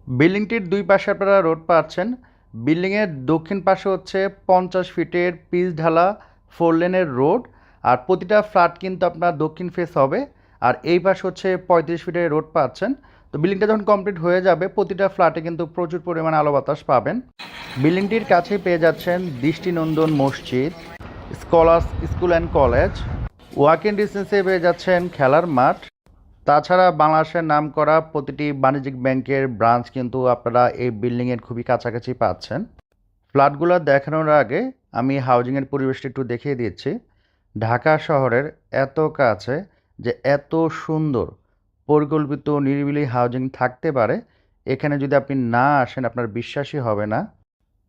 বিল্ডিংটির দুই পাশে আপনারা রোড পাচ্ছেন। বিল্ডিংয়ের দক্ষিণ পাশে হচ্ছে 50 ফিটের পিচ ঢালা 4 লেনের রোড। আর প্রতিটা ফ্ল্যাট কিন্তু আপনার দক্ষিণ ফেস হবে। আর এই পাশে হচ্ছে 35 ফিটের রোড পাচ্ছেন। তো বিল্ডিংটা যখন কমপ্লিট হয়ে যাবে প্রতিটা ফ্ল্যাটে কিন্তু প্রচুর পরিমাণে আলো বাতাস পাবেন। বিল্ডিংটির কাছেই পেয়ে যাচ্ছেন দৃষ্টিনন্দন মসজিদ, scholars school and college. Walking ডিস্টেন্সে পেয়ে যাচ্ছেন খেলার মাঠ। তাছাড়া বাংলাদেশের নামকরা প্রতিটি বাণিজ্যিক ব্যাংকের ব্রাঞ্চ কিন্তু আপনারা এই বিল্ডিংয়ের খুবই কাছাকাছি পাচ্ছেন। ফ্ল্যাটগুলো দেখানোর আগে আমি হাউজিংয়ের পরিবেশটা একটু দেখিয়ে দিচ্ছি। ঢাকা শহরের এত কাছে যে এত সুন্দর পরিকল্পিত নিরিবিলি হাউজিং থাকতে পারে, এখানে যদি আপনি না আসেন আপনার বিশ্বাসই হবে না।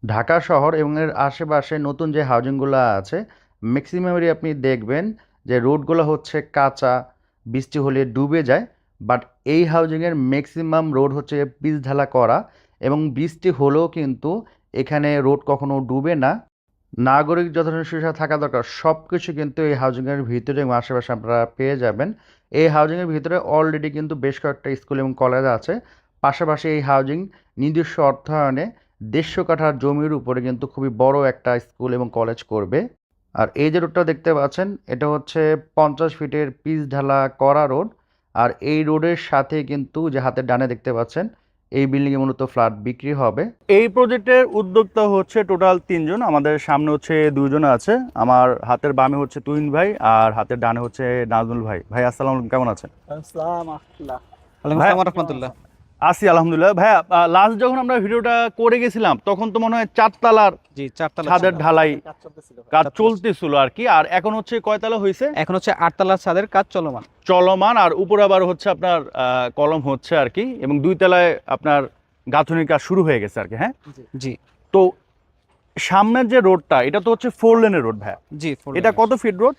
ঢাকা শহর এবং এর আশেপাশে নতুন যে হাউজিংগুলো আছে ম্যাক্সিমামেরই আপনি দেখবেন যে রোডগুলো হচ্ছে কাঁচা, বৃষ্টি হলে ডুবে যায়। বাট এই হাউজিংয়ের ম্যাক্সিমাম রোড হচ্ছে পিচ ঢালা করা, এবং বৃষ্টি হলেও কিন্তু এখানে রোড কখনো ডুবে না। নাগরিক যথাযথ সুবিধা থাকা দরকার, সব কিছু কিন্তু এই হাউজিংয়ের ভিতরে এবং আশেপাশে আপনারা পেয়ে যাবেন। এই হাউজিংয়ের ভিতরে অলরেডি কিন্তু বেশ কয়েকটা স্কুল এবং কলেজ আছে। পাশাপাশি এই হাউজিং নিজস্ব অর্থায়নে 150 কাঠা জমির উপরে কিন্তু খুবই বড় একটা স্কুল এবং কলেজ করবে। আর এই যে রোডটা দেখতে পাচ্ছেন এটা হচ্ছে 50 ফিটের পিচ ঢালা করা রোড। আর এই রোডের সাথে কিন্তু যে হাতের ডানে দেখতে পাচ্ছেন এই বিল্ডিংয়ে মূলত ফ্ল্যাট বিক্রি হবে। এই প্রজেক্টের উদ্যোক্তা হচ্ছে টোটাল 3 জন। আমাদের সামনে হচ্ছে 2 জন আছে। আমার হাতের বামে হচ্ছে তুহিন ভাই আর হাতের ডানে হচ্ছে নাজমুল ভাই। ভাই আসসালামু আলাইকুম, কেমন আছেন? আসসালাম আল্লাহ। ওয়ালাইকুম ভাই আসসালাম রহমতুল্লাহ। আছি আলহামদুলিল্লাহ। ভাইয়া লাস্ট যখন আমরা ভিডিওটা করে গেছিলাম তখন তো মনে হয় 4 তলার জি, চারতলা ছাদের ছাদ। ঢালাই কাজ চলতেছিল ভাই। কাজ চলতেছিল আর কি। আর এখন হচ্ছে কয়তলা হয়েছে? এখন হচ্ছে আটতলা ছাদের কাজ চলমান। চলমান। আর উপরে আবার হচ্ছে আপনার কলম হচ্ছে আর কি, এবং 2 তলায় আপনার গাঁথনির কাজ শুরু হয়ে গেছে আর কি। হ্যাঁ, জি তো সামনের যে রোডটা এটা তো হচ্ছে 4 লেনের রোড ভাইয়া। জি, এটা কত ফিট রোড?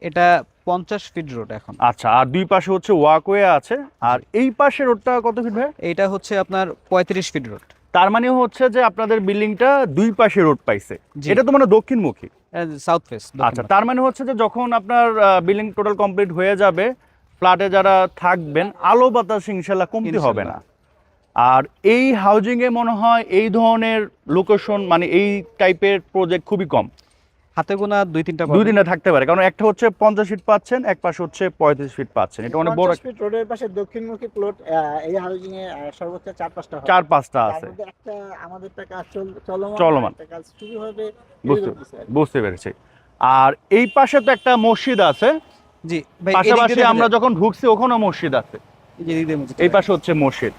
এটা 50 ফিট রোড এখন। আচ্ছা, আর দুই পাশে হচ্ছে ওয়াকওয়ে আছে। আর এই পাশে রোডটা কত ফিট ভাইয়া? এইটা হচ্ছে আপনার 35 ফিট রোড। তার মানে হচ্ছে যে আপনাদের বিল্ডিংটা দুই পাশে রোড পাইছে। জি। এটা তো মানে দক্ষিণমুখী। South face. আচ্ছা, তার মানে হচ্ছে যে যখন আপনার বিল্ডিং টোটাল কমপ্লিট হয়ে যাবে ফ্ল্যাটে যারা থাকবেন আলো বাতাস ইনশাল্লাহ কমতি হবে না। আর এই হাউজিং এ মনে হয় এই ধরনের লোকেশন মানে এই টাইপের প্রজেক্ট খুবই কম। হাতে গোনা 2-3টা 2 দিনে থাকতে পারে, কারণ একটা হচ্ছে 50 ফিট পাচ্ছেন, এক পাশে হচ্ছে 35 ফিট পাচ্ছেন। এটা অনেক বড়। 50 ফিট রোডের পাশে দক্ষিণমুখী প্লট এই হাউজিং এ সর্বোচ্চ 4-5টা হবে। 4-5টা তার আছে। মধ্যে একটা আমাদেরটা কাজ চলমান চলমান। একটা কাজ শুরু হবে। বুঝতে এরকম কিছু আর কি। বুঝতে পেরেছি। আর এই পাশে তো একটা মসজিদ আছে। জি ভাই, পাশাপাশি আমরা যখন ঢুকছি ওখানেও মসজিদ আছে। এই পাশে হচ্ছে মসজিদ।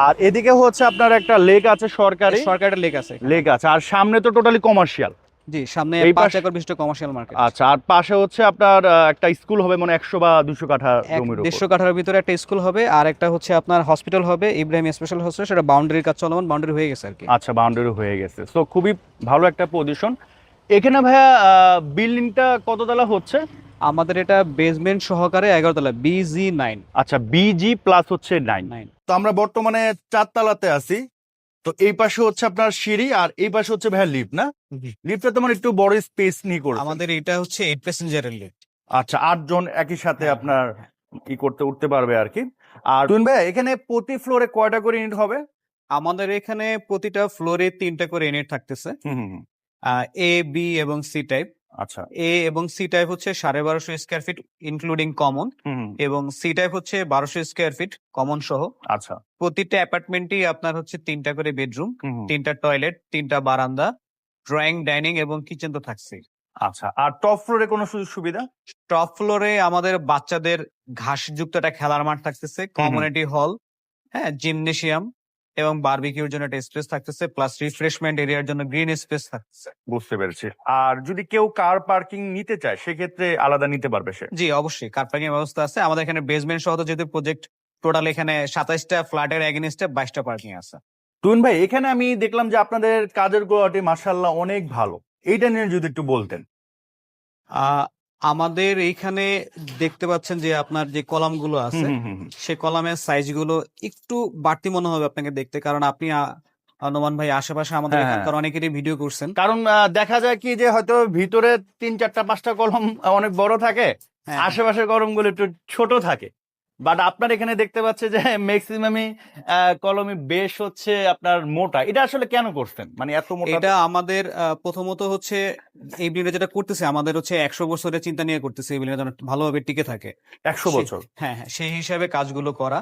আর এদিকে হচ্ছে আপনার একটা লেক আছে, সরকারি সরকারের লেক আছে। লেক আছে। আর সামনে তো টোটালি কমার্শিয়াল। জি, সামনে এই 5 পাশে- একর বিশিষ্ট কমার্শিয়াল মার্কেট। আচ্ছা, আর পাশে হচ্ছে আপনার একটা স্কুল হবে মানে 100 বা 200 কাঠা জমির উপর। 150 কাঠার ভিতরে একটা স্কুল হবে, আর একটা হচ্ছে আপনার হসপিটাল হবে, ইব্রাহিম স্পেশাল হসপিটাল। সেটা বাউন্ডারির কাজ চলমান, বাউন্ডারি হয়ে গেছে আর কি। আচ্ছা, বাউন্ডারি হয়ে গেছে। সো খুবই ভালো একটা পজিশন এখানে ভাইয়া। বিল্ডিংটা কততলা হচ্ছে? আমাদের এটা বেসমেন্ট সহকারে 11 তলা, BG9। আচ্ছা, বিজি প্লাস হচ্ছে 9। তো আমরা বর্তমানে 4 তলাতে আছি। তো এই পাশে হচ্ছে আপনার সিঁড়ি আর এই পাশে হচ্ছে ভাইয়া লিফট, না? লিফটটা তোমার একটু বড় স্পেস নিয়ে করে আমাদের এটা হচ্ছে 8 প্যাসেঞ্জারের লিফট। আচ্ছা, 8 জন একই সাথে হ্যাঁ, আপনার ই করতে উঠতে পারবে আর কি। আর তুহিন ভাই, এখানে প্রতি ফ্লোরে কয়টা করে ইউনিট হবে? আমাদের এখানে প্রতিটা ফ্লোরে 3টা করে ইউনিট থাকতেছে। হুম। A, B এবং C টাইপ। আচ্ছা। A এবং C টাইপ হচ্ছে 1250 স্কয়ার ফিট ইনক্লুডিং কমন, হুম। এবং C টাইপ হচ্ছে 1200 স্কয়ার ফিট কমন সহ। আচ্ছা। প্রতিটা অ্যাপার্টমেন্টই আপনার হচ্ছে 3টা করে বেডরুম, হুম। 3টা টয়লেট, 3টা বারান্দা, ড্রয়িং, ডাইনিং এবং কিচেন তো থাকছেই। আচ্ছা, আর টপ ফ্লোরে কোনো সুযোগ সুবিধা? টপ ফ্লোরে আমাদের বাচ্চাদের ঘাসযুক্ত একটা খেলার মাঠ থাকতেছে, কমিউনিটি হল, হ্যাঁ, জিমনেশিয়াম এবং বারবিকিউর জন্য একটা স্পেস থাকতেছে, প্লাস রিফ্রেশমেন্ট এরিয়ার জন্য গ্রিন স্পেস থাকতেছে। বুঝতে পেরেছি। আর যদি কেউ কার পার্কিং নিতে চায় সেক্ষেত্রে আলাদা নিতে পারবে সে? জি, অবশ্যই কার পার্কিং এর ব্যবস্থা আছে। আমাদের এখানে বেসমেন্ট সহ তো যেহেতু প্রজেক্ট, টোটাল এখানে 27টা ফ্ল্যাটের এগেইনস্টে 22টা পার্কিং আছে। তুহিন ভাই, এখানে আমি দেখলাম যে আপনাদের কাজের কোয়ালিটি মাশাআল্লাহ অনেক ভালো। এইটা নিয়ে যদি একটু বলতেন। আমাদের এইখানে দেখতে পাচ্ছেন যে আপনার যে কলামগুলো আছে, সে কলামের সাইজগুলো একটু বাড়তি মনে হবে আপনাকে দেখতে, কারণ আপনি নোমান ভাই আশেপাশে আমাদের হ্যাঁ, এখানকার অনেকেরই ভিডিও করছেন। কারণ দেখা যায় কি যে হয়তো ভিতরে 3, 4, 5টা কলম অনেক বড় থাকে, হ্যাঁ, আশেপাশের কলমগুলো একটু ছোট থাকে। বাট আপনার এখানে দেখতে পাচ্ছে যে ম্যাক্সিমামই কলমই বেশ হচ্ছে আপনার মোটা, এটা আসলে কেন করছেন, মানে এত মোটা? এটা আমাদের প্রথমত হচ্ছে এই ব্রিডে যেটা করতেছে আমাদের হচ্ছে 100 বছরের চিন্তা নিয়ে করতেছে এই ব্রিডে যেন ভালোভাবে টিকে থাকে। 100 বছর? হ্যাঁ হ্যাঁ, সেই হিসাবে কাজগুলো করা।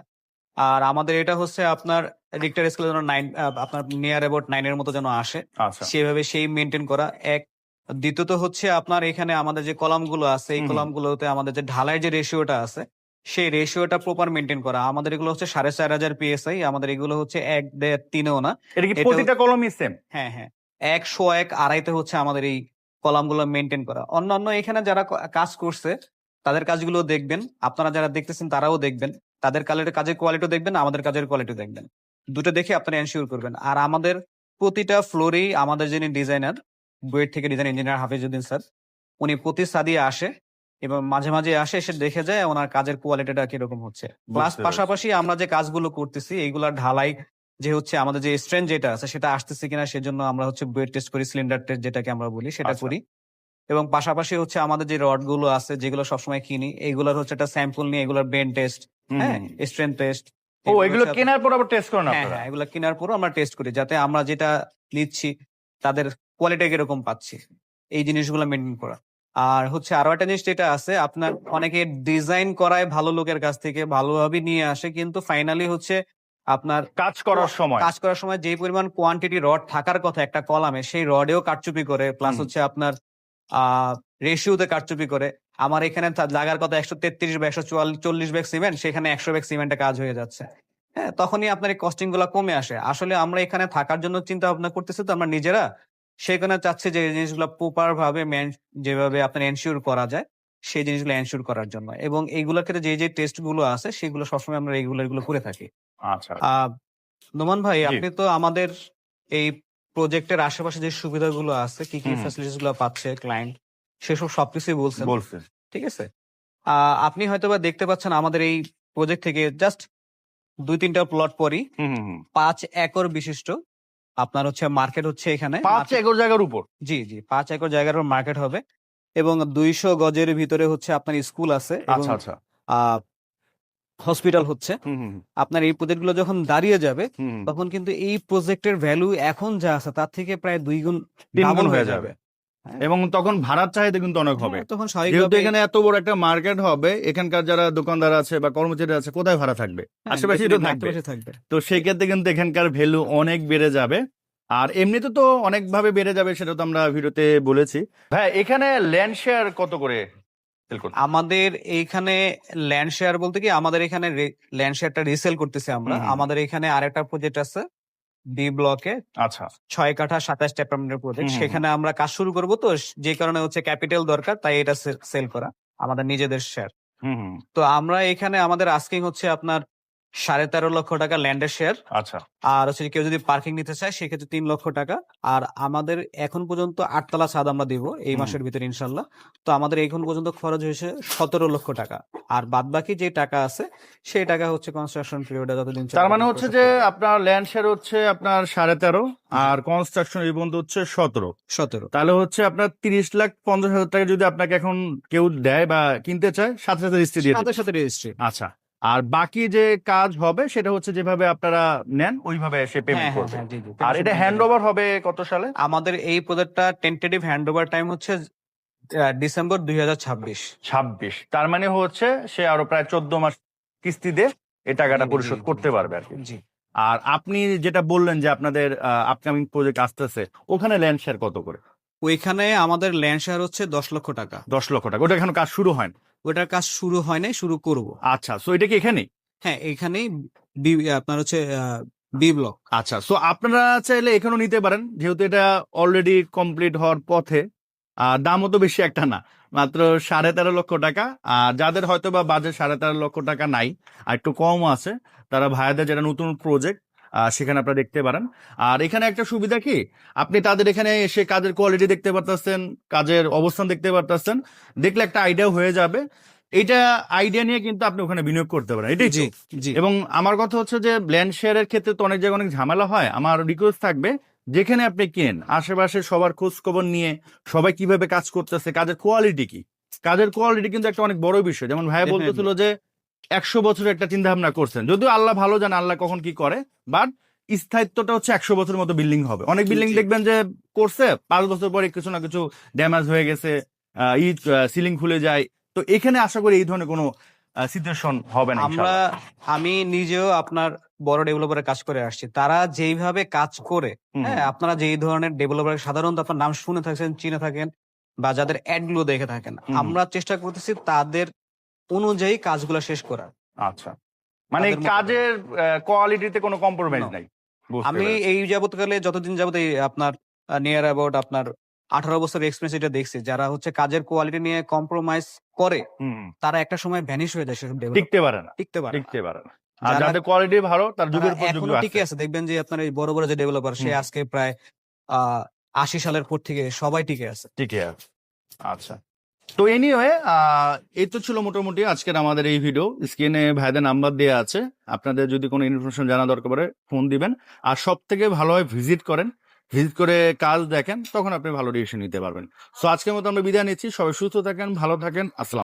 আর আমাদের এটা হচ্ছে আপনার রিক্টার স্কেলে যেন 9, আপনার নিয়ার অ্যাবাউট 9 এর মতো যেন আসে, আচ্ছা। সেভাবে সেই মেনটেন করা এক। দ্বিতীয়ত হচ্ছে আপনার এখানে আমাদের যে কলামগুলো আছে এই হুম। কলামগুলোতে আমাদের যে ঢালাইয়ের যে রেশিওটা আছে সেই রেশিওটা প্রপার মেনটেন করা। আমাদের এগুলো হচ্ছে 4500 PSI, আমাদের এগুলো হচ্ছে 1, 1.5, 3-এও না। এটা কি এটা- প্রতিটা কলমই সেম? হ্যাঁ হ্যাঁ, 100, 1, 2.5-তে হচ্ছে আমাদের এই কলামগুলো মেনটেন করা। অন্যান্য এখানে যারা কাজ করছে তাদের কাজগুলো দেখবেন, আপনারা যারা দেখতেছেন তারাও দেখবেন, তাদের কাজের কোয়ালিটিও দেখবেন, আমাদের কাজের কোয়ালিটিও দেখবেন, দুটো দেখে আপনারা এনশিওর করবেন। আর আমাদের প্রতিটা ফ্লোরেই আমাদের যিনি ডিজাইনার, বুয়েট থেকে ডিজাইন ইঞ্জিনিয়ার হাফিজউদ্দিন স্যার, উনি প্রতি সাদিয়ে আসে এবং মাঝে মাঝে আসে, এসে দেখে যায় ওনার কাজের কোয়ালিটিটা কিরকম হচ্ছে। প্লাস পেরেছি। পাশাপাশি আমরা যে কাজগুলো করতেছি এইগুলার ঢালাই যে হচ্ছে আমাদের যে স্ট্রেন্থ যেটা আছে সেটা আসতেছে কিনা সেজন্য আমরা হচ্ছে ওয়েট টেস্ট করি, সিলিন্ডার টেস্ট যেটাকে আমরা বলি সেটা আচ্ছা। করি। এবং পাশাপাশি হচ্ছে আমাদের যে রড গুলো আছে যেগুলো সবসময় কিনি এইগুলোর হচ্ছে একটা স্যাম্পল নিয়ে এগুলোর বেন্ড টেস্ট, হ্যাঁ, স্ট্রেন্থ টেস্ট। ও, এগুলো কেনার পর আবার টেস্ট করেন হ্যাঁ আপনারা? হ্যাঁ, এগুলো কেনার পরও আমরা টেস্ট করি যাতে আমরা যেটা নিচ্ছি তাদের কোয়ালিটি কিরকম পাচ্ছি, এই জিনিসগুলো মেনটেন করা। আর হচ্ছে আরো একটা জিনিস যেটা আছে, আপনার অনেকে ডিজাইন করায় ভালো লোকের কাছ থেকে ভালোভাবে নিয়ে আসে, কিন্তু ফাইনালি হচ্ছে আপনার কাজ করার সময় কাজ করার সময় যে পরিমাণ কোয়ান্টিটি রড থাকার কথা একটা কলামে সেই রডেও কারচুপি করে, প্লাস হচ্ছে আপনার রেশিওতে কারচুপি করে। আমার এখানে লাগার কথা 133 বা 140 ব্যাগ সিমেন্ট, সেখানে 100 ব্যাগ সিমেন্টে কাজ হয়ে যাচ্ছে। হ্যাঁ, তখনই আপনার এই কস্টিং গুলা কমে আসে। আসলে আমরা এখানে থাকার জন্য চিন্তা ভাবনা করতেছি তো আমরা নিজেরা, সেখানে চাচ্ছি যে এই জিনিসগুলো প্রপার ভাবে যেভাবে আপনার এনশিওর করা যায় সেই জিনিসগুলো এনশিওর করার জন্য। এবং এইগুলোর ক্ষেত্রে যে টেস্ট গুলো আছে সেগুলো সবসময় আমরা এগুলো করে থাকি। আচ্ছা। আহ নোমান ভাই, জি। আপনি তো আমাদের এই প্রজেক্টের আশেপাশে যে সুবিধাগুলো আছে, কি কি হুম। ফ্যাসিলিটিস গুলো পাচ্ছে ক্লায়েন্ট, সেসব সবকিছুই বলছেন, বলছেন। ঠিক আছে? আপনি হয়তোবা দেখতে পাচ্ছেন আমাদের এই প্রজেক্ট থেকে জাস্ট 2-3টা প্লট পরই 5 একর বিশিষ্ট আপনার হচ্ছে মার্কেট হচ্ছে এখানে। 5 একর জায়গার উপর? জি জি, 5 একর জায়গার মার্কেট হবে এবং 200 গজের ভিতরে হচ্ছে আপনার স্কুল আছে এবং আচ্ছা আচ্ছা। হসপিটাল হচ্ছে। আপনার এই প্রজেক্ট গুলো যখন দাঁড়িয়ে যাবে তখন কিন্তু এই প্রজেক্টের ভ্যালু এখন যা আছে তার থেকে প্রায় 2 গুণ 3 ডাবল গুণ হয়ে হয়ে যাবে। যাবে। এবং তখন ভাড়ার চাহিদা কিন্তু অনেক হবে। হ্যাঁ, তখন যেহেতু স্বাভাবিকভাবে এখানে এত বড় একটা মার্কেট হবে, এখানকার যারা দোকানদার আছে বা কর্মচারী আছে কোথায় ভাড়া থাকবে? হ্যাঁ, আশেপাশেই তো definitely থাকবে। আশেপাশে থাকবে। তো সেই ক্ষেত্রে কিন্তু এখানকার ভ্যালু অনেক বেড়ে যাবে। আর এমনিতে তো অনেকভাবে বেড়ে যাবে, সেটা তো আমরা ভিডিওতে বলেছি। ভাই, এখানে ল্যান্ড শেয়ার কত করে সেল করতে? আমাদের এইখানে ল্যান্ড শেয়ার বলতে কি, আমাদের এখানে ল্যান্ড শেয়ারটা রিসেল করতেছি আমরা। আমাদের এখানে আরেকটা প্রজেক্ট আছে বি ব্লকে, আচ্ছা। 6 কাঠা 27 অ্যাপার্টমেন্টের প্রজেক্ট, সেখানে আমরা কাজ শুরু করব। তো যে কারণে হচ্ছে ক্যাপিটাল দরকার, তাই এটা সেল করা আমাদের নিজেদের শেয়ার। তো আমরা এখানে আমাদের আস্কিং হচ্ছে আপনার 13.5 লক্ষ টাকা ল্যান্ডের শেয়ার। আচ্ছা। আর হচ্ছে কেউ যদি পার্কিং নিতে চায় সেক্ষেত্রে 3 লক্ষ টাকা। আর আমাদের এখন পর্যন্ত 8 তলা ছাদ আমরা দিব এই মাসের ভিতরে ইনশাল্লাহ। তো আমাদের এখন পর্যন্ত খরচ হয়েছে 17 লক্ষ টাকা। আর বাদ বাকি যে টাকা আছে সেই টাকা হচ্ছে কনস্ট্রাকশন পিরিয়ডে যতদিন চলে। তার মানে হচ্ছে যে আপনার ল্যান্ড শেয়ার হচ্ছে আপনার 13.5 আর কনস্ট্রাকশন এই পর্যন্ত হচ্ছে 17। তাহলে হচ্ছে আপনার 30,50,000 টাকা যদি আপনাকে এখন কেউ দেয় বা কিনতে চায়, সাথে সাথে রেজিস্ট্রি দিয়ে সাথে দেবে। সাথে রেজিস্ট্রি। আচ্ছা। আর বাকি যে কাজ হবে সেটা হচ্ছে যেভাবে আপনারা নেন ওইভাবে সে পেমেন্ট করবে। জি জি। আর এটা হ্যান্ড ওভার হবে কত সালে? আমাদের এই প্রজেক্টটা টেন্টেটিভ হ্যান্ড ওভার টাইম হচ্ছে ডিসেম্বর 2026। 26। তার মানে হচ্ছে সে আরো প্রায় 14 মাস কিস্তি দিয়ে এই টাকাটা জি, পরিশোধ জি, করতে পারবে আর কি। জি। আর আপনি যেটা বললেন যে আপনাদের আপকামিং প্রজেক্ট আসতেছে, ওখানে ল্যান্ড শেয়ার কত করে? ওইখানে আমাদের ল্যান্ড শেয়ার হচ্ছে 10 লক্ষ টাকা। 10 লক্ষ টাকা। ওটা এখন কাজ শুরু হয় না? ওটার কাজ শুরু হয় নাই, শুরু করব। আচ্ছা, সো এটা কি এখানেই? হ্যাঁ, এখানেই আপনার হচ্ছে বি ব্লক। আচ্ছা, সো আপনারা চাইলে এখানেও নিতে পারেন, যেহেতু এটা অলরেডি কমপ্লিট হওয়ার পথে। দামও তো বেশি একটা না, মাত্র 13.5 লক্ষ টাকা। আর যাদের হয়তো বা বাজেট 13.5 লক্ষ টাকা নাই, আর একটু কম আছে, তারা ভাইয়াদের যেটা নতুন প্রজেক্ট সেখানে আপনারা দেখতে পারেন। আর এখানে একটা সুবিধা কি, আপনি তাদের এখানে এসে কাজের কোয়ালিটি দেখতে পারতেছেন, কাজের অবস্থান দেখতে পারতেছেন, দেখলে একটা আইডিয়া হয়ে যাবে। এইটা আইডিয়া নিয়ে কিন্তু আপনি ওখানে বিনিয়োগ করতে পারেন, এটাই জি তো। জি। এবং আমার কথা হচ্ছে যে ল্যান্ড শেয়ারের ক্ষেত্রে তো অনেক জায়গায় অনেক ঝামেলা হয়। আমার রিকোয়েস্ট থাকবে, যেখানে আপনি কেনেন আশেপাশে সবার খোঁজ খবর নিয়ে সবাই কিভাবে কাজ করতেছে, কাজের কোয়ালিটি কি, কাজের কোয়ালিটি কিন্তু একটা অনেক বড় বিষয়। যেমন ভাই বলতেছিল যে 100 বছরের একটা চিন্তা ভাবনা করছেন, যদিও আল্লাহ ভালো জানে আল্লাহ কখন কি করে, বাট স্থায়িত্বটা হচ্ছে 100 বছরের মতো বিল্ডিং হবে। অনেক বিল্ডিং জি। দেখবেন যে করছে 5 বছর পরে কিছু না কিছু ড্যামেজ হয়ে গেছে, সিলিং খুলে যায়। তো এখানে আশা করি এই ধরনের কোনো সিচুয়েশন হবে না ইনশাআল্লাহ। আমি নিজেও আপনার বড় ডেভেলপারে কাজ করে আসছি, তারা যেইভাবে কাজ করে, হুম, হ্যাঁ, আপনারা যেই ধরনের ডেভেলপার সাধারণত আপনার নাম শুনে থাকেন, চিনে থাকেন, বা যাদের অ্যাড গুলো দেখে থাকেন, হুম। আমরা চেষ্টা করতেছি তাদের অনুযায়ী কাজগুলো শেষ করার। আচ্ছা, মানে তাদের মতো কাজের কোয়ালিটিতে কোনো কম্প্রোমাইজ No. নাই। বুঝতে আমি পেরেছি। এই যাবতকালে যতদিন যাবত এই আপনার নিয়ার অ্যাবাউট আপনার 18 বছর এক্সপিরিয়েন্স এটা দেখছি, যারা হচ্ছে কাজের কোয়ালিটি নিয়ে কম্প্রোমাইজ করে, হুম, তারা একটা সময় ভ্যানিশ হয়ে যায়, সেসব ডেভেলপার টিকতে পারে না, টিকতে পারে না। টিকতে পারে না। আর যারা যাদের কোয়ালিটি ভালো তার তারা যুগের পর যুগ এখনো টিকে আছে। আছে, দেখবেন যে আপনার এই বড় বড় যে ডেভেলপার, সে হুম। আজকে প্রায় 80 সালের পর থেকে সবাই টিকে আছে। ঠিকই আছে। আচ্ছা, তো এনিওয়ে এই তো ছিল মোটামুটি আজকের আমাদের এই ভিডিও। স্ক্রিনে ভাইদের নাম্বার দেওয়া আছে, আপনাদের যদি কোনো ইনফরমেশন জানা দরকার পড়ে ফোন দিবেন। আর সব থেকে ভালো হয় ভিজিট করেন, ভিজিট করে কাজ দেখেন, তখন আপনি ভালো ডিসিশন নিতে পারবেন। সো আজকের মতো আমরা বিদায় নিচ্ছি, সবাই সুস্থ থাকেন, ভালো থাকেন, আসসালাম।